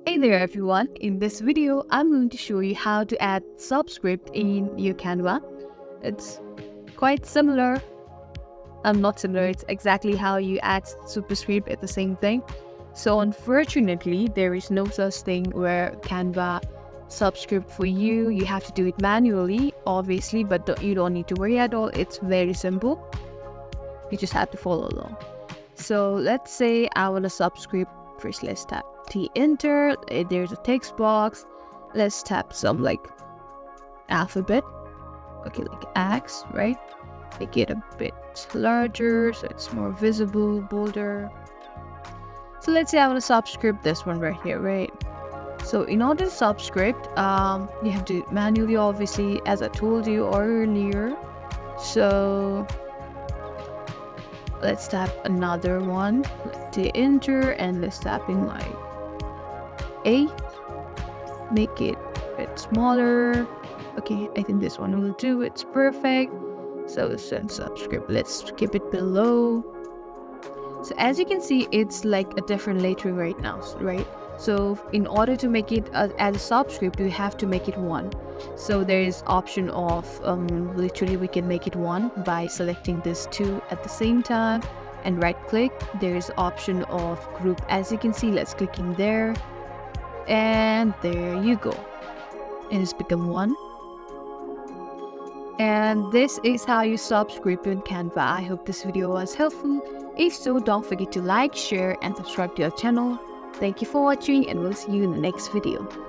Hey there everyone, in this video I'm going to show you how to add subscript in your Canva. It's quite similar, not similar, it's exactly how you add superscript at the same thing. So unfortunately there is no such thing where Canva subscript for you. You have to do it manually obviously, but you don't need to worry at all. It's very simple, you just have to follow along. So let's say I want a subscript. First, let's tap T enter. There's a text box. Let's tap some like alphabet. Okay, like X, right? Make it a bit larger so it's more visible, bolder. So let's say I want to subscript this one right here, right? So in order to subscript, you have to do it manually, obviously, as I told you earlier. So let's tap another one. Let's hit enter and let's tap in like A. Make it a bit smaller. Okay, I think this one will do. It's perfect. So let's send subscript. Let's keep it below. So as you can see, it's like a different lettering right now, right? So in order to make it as a subscript, we have to make it one. So there is option of literally we can make it one by selecting this two at the same time and right click. There is option of group. As you can see, let's click in there and there you go, and it's become one. And this is how you subscribe in Canva. I hope this video was helpful. If so, don't forget to like, share and subscribe to our channel. Thank you for watching and we'll see you in the next video.